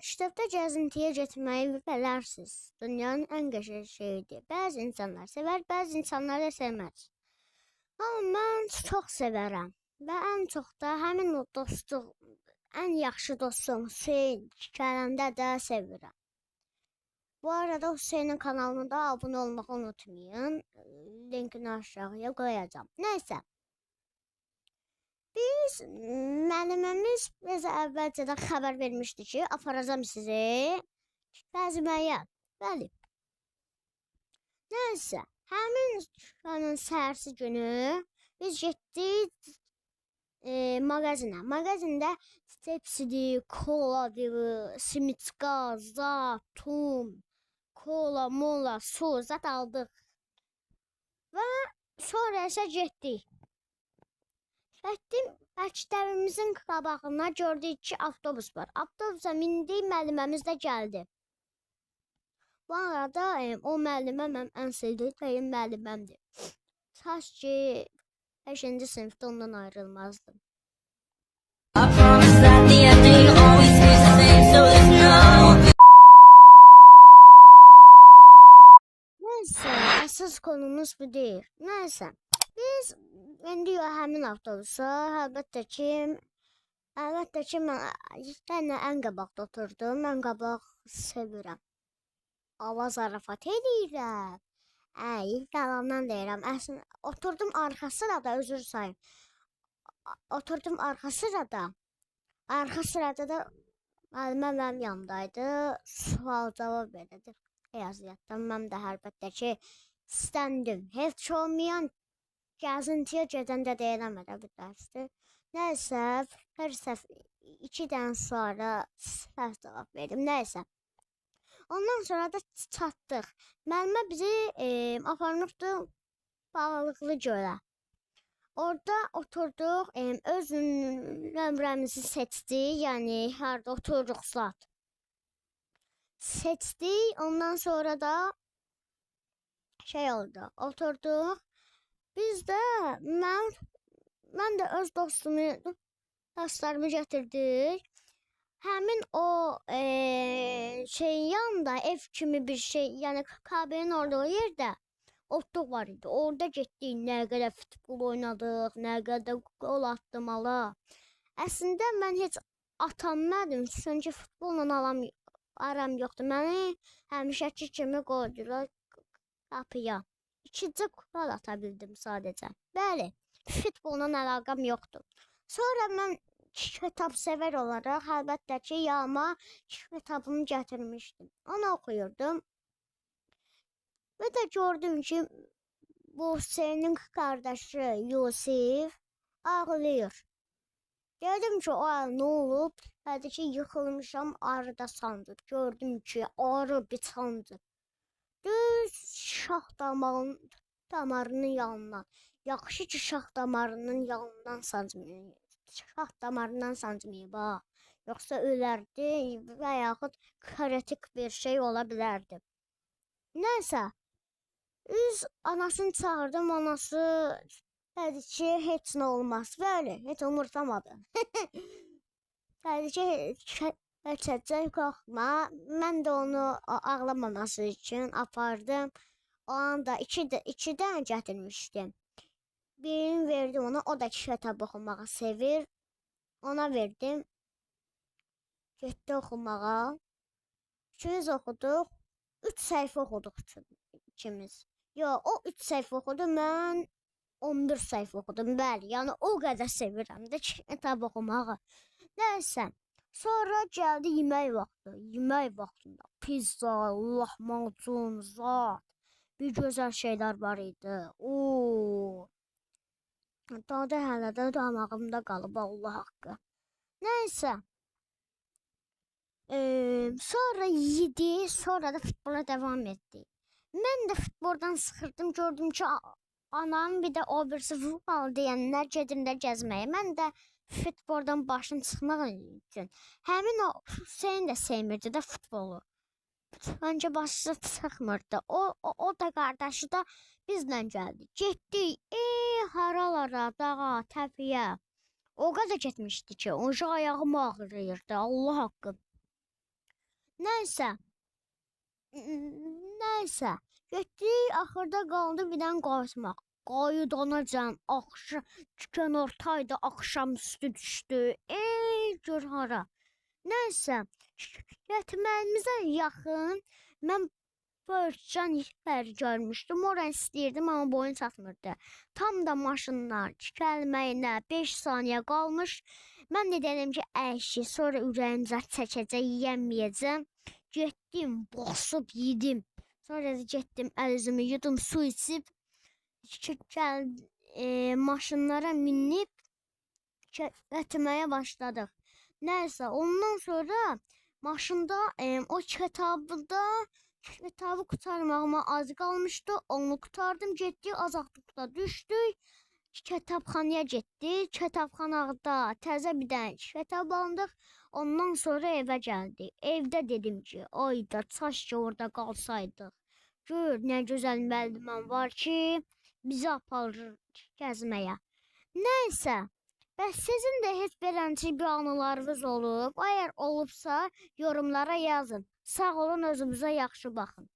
Məktəbdə gəzintiyə getməyi bilərsiniz. Dünyanın ən qəşəng şeyidir. Bəzi insanlar sevər, bəzi insanlar da sevməz. Amma mən çox sevərəm. Və ən çox da həmin o dostluq, ən yaxşı dostum Hüseyn gələndə də sevirəm. Bu arada Hüseynin kanalına da abunə olmağı unutmayın. Linkini aşağıya qoyacağım. Nəysə. Biz, müəllimimiz bizə əvvəlcədən xəbər vermişdi ki, aparacam sizi gəzməyə. Bəli. Nəysə, həmin səhərsi günü biz getdik mağazinə. Mağazində Pepsidir, koladır, simitka, zat, tum, kola, mola, su, zat aldıq. Və sonra isə getdik. Məktəbimizin qabağına gördük ki, avtobus var. Avtobusa mindik, müəlliməmiz də gəldi. Bu arada o müəllimə mənim ən sevdiyim müəlliməmdir. Kaş ki, 5-ci sinifdə ondan ayrılmazdım. Nəysə, əsas konumuz bu deyil. Nəysə, biz indi həmin avtobusa, əlbəttə ki, mən ən qabaqda oturdum. Mən qabaq sevirəm. Ava zarafat edirəm. Yalandan deyirəm. Əslində, oturdum arxa sırada, özür sayın. Oturdum arxa sırada. Arxa sırada da müəllimə mənim yanımdaydı. Sual cavab verirdi. Riyaziyyatdan mən də əlbəttə ki, istəndim. Heç olmayan gəzintiyə gedəndə deyirəm bir dərsdir. Nəysə, hər səfər 2 dən sonra səhv cavab verdim. Nəysə. Ondan sonra da çatdıq. Müəllimə bizi aparmışdı Bağlıqlı gölə. Orada oturduq, öz nömrəmizi seçdik, yəni harda otururuq zat. Seçdik, ondan sonra da oldu, oturduq. Biz də, mən də öz dostlarımı gətirdik. Həmin o şeyin yanında ev kimi bir şey, yəni Kabe'nin orada o yerdə otluq var idi. Orada getdik, nə qədər futbol oynadıq, nə qədər gol atdım ala. Əslində mən heç atanmadım, çünki futbolla aram yoxdur. Məni həmişəki kimi qoydular qapıya. 2-ci gol ata bildim sadəcə. Bəli, futbolla əlaqəm yoxdur. Sonra mən kitab sevər olaraq, əlbəttə ki, yanıma kitabımı gətirmişdim. Onu oxuyurdum. Və də gördüm ki, bu Hüseynin qardaşı Yusif ağlayır. Dedim ki, nə olub? Hədə ki, yıxılmışam arıda sancıb. Gördüm ki, arı biçancıb. Düz şax damarının yanından. Yaxşı ki, şax damarının yanından sancmayıb. Şax damarından sancmayıb, yoxsa ölərdi və yaxud kritik bir şey ola bilərdi. Nəysə, biz anasını çağırdım, anası dedi ki, heç nə olmaz. Bəli, heç umursamadı. Dedi ki, heç qorxma. Mən də onu ağlamaması üçün apardım. O anda 2 dənə gətirmişdim. Birini verdim ona, o da kitab oxumağı sevir. Ona verdim. Getdi oxumağa. İkimiz oxuduq. 3 səhifə oxuduq ikimiz. Yox, o 3 səhifə oxudu, mən 11 səhifə oxudum. Bəli, yəni o qədər sevirəm də kitab oxumağı. Nəysə, sonra gəldi yemək vaxtı. Yemək vaxtında pizza, lahmacun, zat, bir gözəl şeylər var idi. Dadı hələ də damağımda qalıb, Allah haqqı. Nəysə. Sonra yedi, sonra da futbola devam etdi. Mən də futboldan sıxırdım, gördüm ki, anam bir də o birisi futbol deyənlər gedirlər gəzməyə. Mən də futboldan başım çıxmaq üçün. Həmin o Hüseyin də sevmirdi də futbolu. Öncə başı çıxmırdı. O da qardaşı da bizlə gəldi. Getdik, haralara, dağa, təpiyə. O qədər getmişdi ki, onca ayağım ağrıyırdı, Allah haqqı. Nəysə, nəysə, getdik, axırda qaldı bir dənə qayıtmaq. Qayıdanacan axşam günortaydı, axşamüstü düşdü. Ey gör hara. Nəysə, getməyimizə yaxın mən Börçcan yer görmüşdüm. Ora istəyirdim, amma boyun çatmırdı. Tam da maşınlar gəlməyinə 5 saniyə qalmış. Mən də dedim ki, əşi, sonra ürəyim zət çəkəcək, yeyəməyəcəm. Getdim, basıb yedim. Sonra da getdim, əl-üzümü yudum, su içib, gəl maşınlara minib getməyə başladıq. Nəysə, ondan sonra maşında o kitabı qurtarmağıma az qalmışdı. Onu qurtardım, getdik, azadlıqda düşdük. Kitabxanaya getdik. Kitabxanada təzə bir dənə kitab aldıq. Ondan sonra evə gəldik. Evdə dedim ki, ayda çaş ki orada qalsaydıq. Gör nə gözəl müəlliməm var ki, bizi aparır gəzməyə. Nəysə, bəs sizin də heç beləncə bir anılarınız olub? Əgər olubsa, yorumlara yazın. Sağ olun, özünüzə yaxşı baxın.